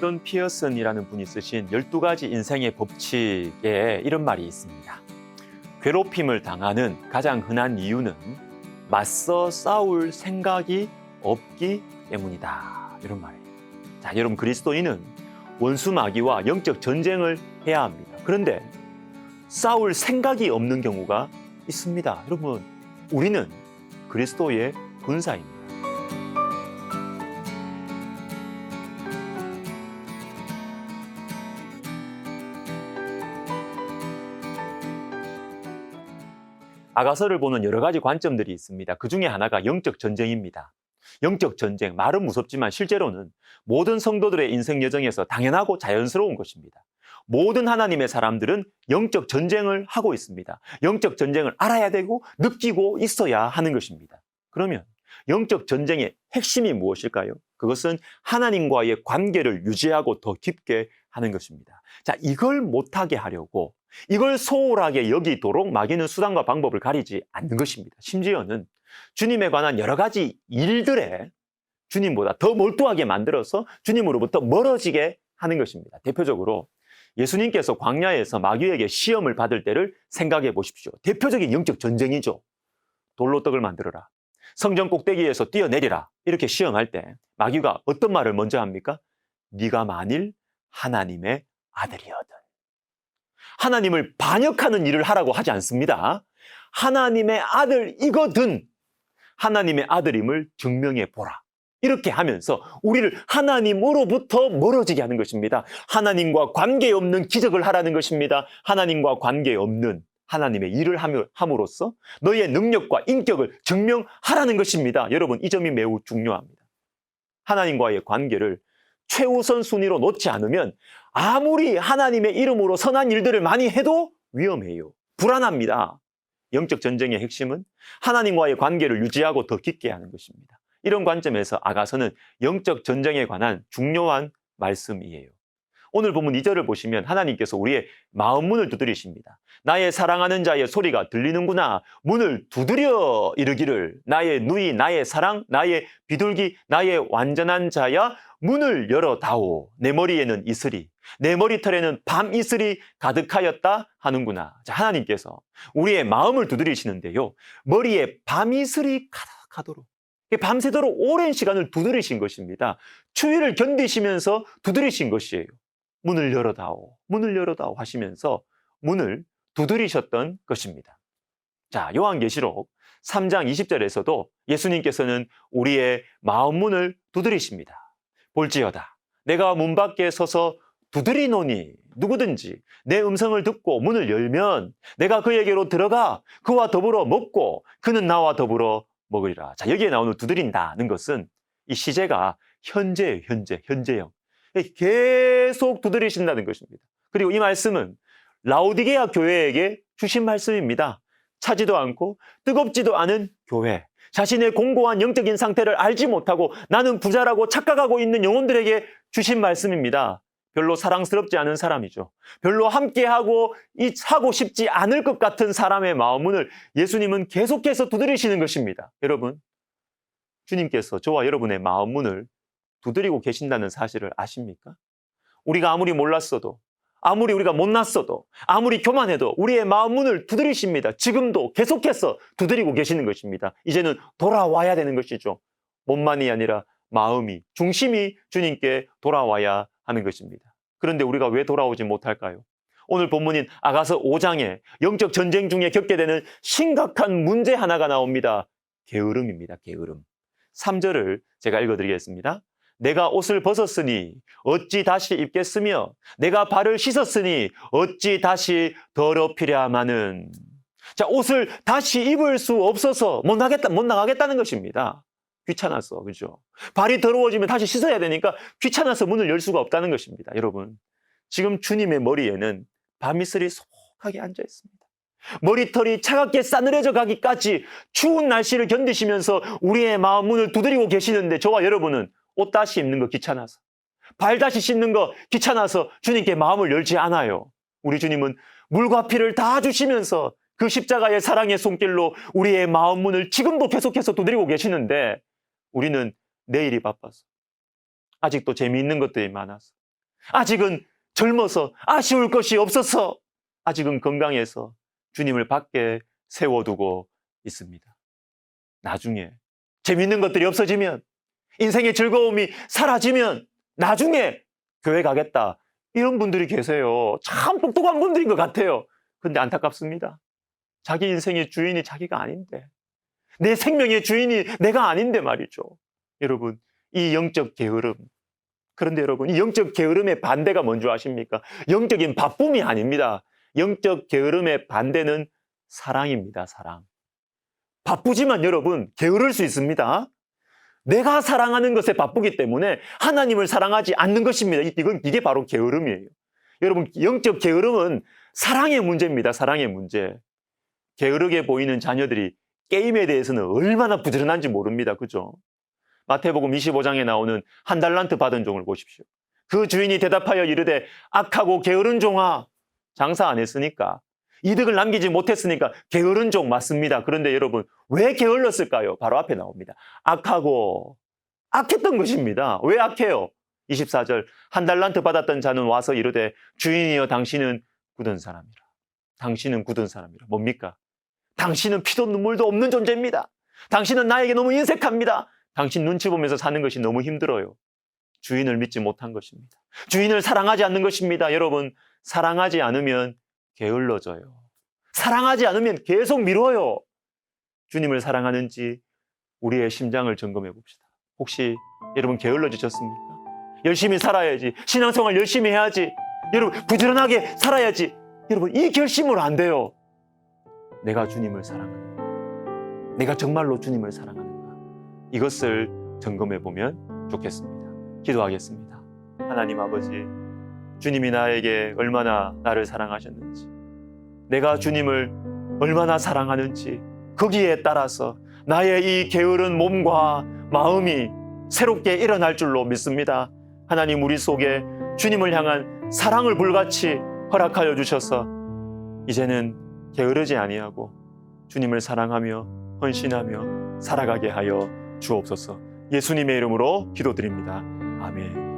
조던 피어슨이라는 분이 쓰신 12가지 인생의 법칙에 이런 말이 있습니다. 괴롭힘을 당하는 가장 흔한 이유는 맞서 싸울 생각이 없기 때문이다. 이런 말이에요. 자, 여러분, 그리스도인은 원수 마귀와 영적 전쟁을 해야 합니다. 그런데 싸울 생각이 없는 경우가 있습니다. 여러분, 우리는 그리스도의 군사입니다. 아가서를 보는 여러 가지 관점들이 있습니다. 그 중에 하나가 영적 전쟁입니다. 영적 전쟁, 말은 무섭지만 실제로는 모든 성도들의 인생 여정에서 당연하고 자연스러운 것입니다. 모든 하나님의 사람들은 영적 전쟁을 하고 있습니다. 영적 전쟁을 알아야 되고 느끼고 있어야 하는 것입니다. 그러면 영적 전쟁의 핵심이 무엇일까요? 그것은 하나님과의 관계를 유지하고 더 깊게 하는 것입니다. 자, 이걸 못하게 하려고, 이걸 소홀하게 여기도록 마귀는 수단과 방법을 가리지 않는 것입니다. 심지어는 주님에 관한 여러 가지 일들에 주님보다 더 몰두하게 만들어서 주님으로부터 멀어지게 하는 것입니다. 대표적으로 예수님께서 광야에서 마귀에게 시험을 받을 때를 생각해 보십시오. 대표적인 영적 전쟁이죠. 돌로 떡을 만들어라. 성전 꼭대기에서 뛰어내리라. 이렇게 시험할 때 마귀가 어떤 말을 먼저 합니까? 네가 만일 하나님의 아들이거든. 하나님을 반역하는 일을 하라고 하지 않습니다. 하나님의 아들이거든. 하나님의 아들임을 증명해 보라. 이렇게 하면서 우리를 하나님으로부터 멀어지게 하는 것입니다. 하나님과 관계없는 기적을 하라는 것입니다. 하나님과 관계없는 하나님의 일을 함으로써 너의 능력과 인격을 증명하라는 것입니다. 여러분, 이 점이 매우 중요합니다. 하나님과의 관계를 최우선 순위로 놓지 않으면 아무리 하나님의 이름으로 선한 일들을 많이 해도 위험해요. 불안합니다. 영적 전쟁의 핵심은 하나님과의 관계를 유지하고 더 깊게 하는 것입니다. 이런 관점에서 아가서는 영적 전쟁에 관한 중요한 말씀이에요. 오늘 본문 2절을 보시면 하나님께서 우리의 마음 문을 두드리십니다. 나의 사랑하는 자의 소리가 들리는구나. 문을 두드려 이르기를 나의 누이, 나의 사랑, 나의 비둘기, 나의 완전한 자야 문을 열어다오. 내 머리에는 이슬이, 내 머리털에는 밤 이슬이 가득하였다 하는구나. 자, 하나님께서 우리의 마음을 두드리시는데요. 머리에 밤 이슬이 가득하도록 밤새도록 오랜 시간을 두드리신 것입니다. 추위를 견디시면서 두드리신 것이에요. 문을 열어다오, 문을 열어다오 하시면서 문을 두드리셨던 것입니다. 자, 요한계시록 3장 20절에서도 예수님께서는 우리의 마음 문을 두드리십니다. 볼지어다, 내가 문 밖에 서서 두드리노니 누구든지 내 음성을 듣고 문을 열면 내가 그에게로 들어가 그와 더불어 먹고 그는 나와 더불어 먹으리라. 자, 여기에 나오는 두드린다는 것은 이 시제가 현재예요. 현재형. 계속 두드리신다는 것입니다. 그리고 이 말씀은 라오디게아 교회에게 주신 말씀입니다. 차지도 않고 뜨겁지도 않은 교회, 자신의 공고한 영적인 상태를 알지 못하고 나는 부자라고 착각하고 있는 영혼들에게 주신 말씀입니다. 별로 사랑스럽지 않은 사람이죠. 별로 함께하고 하고 싶지 않을 것 같은 사람의 마음문을 예수님은 계속해서 두드리시는 것입니다. 여러분, 주님께서 저와 여러분의 마음문을 두드리고 계신다는 사실을 아십니까? 우리가 아무리 몰랐어도, 아무리 우리가 못났어도, 아무리 교만해도 우리의 마음 문을 두드리십니다. 지금도 계속해서 두드리고 계시는 것입니다. 이제는 돌아와야 되는 것이죠. 몸만이 아니라 마음이, 중심이 주님께 돌아와야 하는 것입니다. 그런데 우리가 왜 돌아오지 못할까요? 오늘 본문인 아가서 5장에 영적 전쟁 중에 겪게 되는 심각한 문제 하나가 나옵니다. 게으름입니다. 게으름. 3절을 제가 읽어드리겠습니다. 내가 옷을 벗었으니 어찌 다시 입겠으며 내가 발을 씻었으니 어찌 다시 더럽히랴마는. 자, 옷을 다시 입을 수 없어서 못 나가겠다는 것입니다. 귀찮아서, 그죠? 발이 더러워지면 다시 씻어야 되니까 귀찮아서 문을 열 수가 없다는 것입니다. 여러분, 지금 주님의 머리에는 밤이슬이 소복하게 앉아 있습니다. 머리털이 차갑게 싸늘해져 가기까지 추운 날씨를 견디시면서 우리의 마음 문을 두드리고 계시는데 저와 여러분은 옷 다시 입는 거 귀찮아서, 발 다시 씻는 거 귀찮아서 주님께 마음을 열지 않아요. 우리 주님은 물과 피를 다 주시면서 그 십자가의 사랑의 손길로 우리의 마음 문을 지금도 계속해서 두드리고 계시는데 우리는 내일이 바빠서, 아직도 재미있는 것들이 많아서, 아직은 젊어서 아쉬울 것이 없어서 아직은 건강해서 주님을 밖에 세워두고 있습니다. 나중에 재밌는 것들이 없어지면, 인생의 즐거움이 사라지면 나중에 교회 가겠다, 이런 분들이 계세요. 참 똑똑한 분들인 것 같아요. 근데 안타깝습니다. 자기 인생의 주인이 자기가 아닌데, 내 생명의 주인이 내가 아닌데 말이죠. 여러분, 이 영적 게으름, 그런데 여러분, 이 영적 게으름의 반대가 뭔지 아십니까? 영적인 바쁨이 아닙니다. 영적 게으름의 반대는 사랑입니다. 사랑. 바쁘지만 여러분, 게으를 수 있습니다. 내가 사랑하는 것에 바쁘기 때문에 하나님을 사랑하지 않는 것입니다. 이게 바로 게으름이에요. 여러분, 영적 게으름은 사랑의 문제입니다. 사랑의 문제. 게으르게 보이는 자녀들이 게임에 대해서는 얼마나 부지런한지 모릅니다. 그죠? 마태복음 25장에 나오는 한 달란트 받은 종을 보십시오. 그 주인이 대답하여 이르되 악하고 게으른 종아, 장사 안 했으니까, 이득을 남기지 못했으니까 게으른 종 맞습니다. 그런데 여러분, 왜 게을렀을까요? 바로 앞에 나옵니다. 악하고, 악했던 것입니다. 왜 악해요? 24절, 한 달란트 받았던 자는 와서 이르되 주인이여 당신은 굳은 사람이라. 당신은 굳은 사람이라. 뭡니까? 당신은 피도 눈물도 없는 존재입니다. 당신은 나에게 너무 인색합니다. 당신 눈치 보면서 사는 것이 너무 힘들어요. 주인을 믿지 못한 것입니다. 주인을 사랑하지 않는 것입니다. 여러분, 사랑하지 않으면 게을러져요. 사랑하지 않으면 계속 미뤄요. 주님을 사랑하는지 우리의 심장을 점검해 봅시다. 혹시 여러분 게을러지셨습니까? 열심히 살아야지, 신앙생활 열심히 해야지, 여러분 부지런하게 살아야지, 여러분 이 결심으로 안 돼요. 내가 주님을 사랑하는가? 내가 정말로 주님을 사랑하는가? 이것을 점검해 보면 좋겠습니다. 기도하겠습니다. 하나님 아버지, 주님이 나에게 얼마나 나를 사랑하셨는지, 내가 주님을 얼마나 사랑하는지, 거기에 따라서 나의 이 게으른 몸과 마음이 새롭게 일어날 줄로 믿습니다. 하나님, 우리 속에 주님을 향한 사랑을 불같이 허락하여 주셔서 이제는 게으르지 아니하고 주님을 사랑하며 헌신하며 살아가게 하여 주옵소서. 예수님의 이름으로 기도드립니다. 아멘.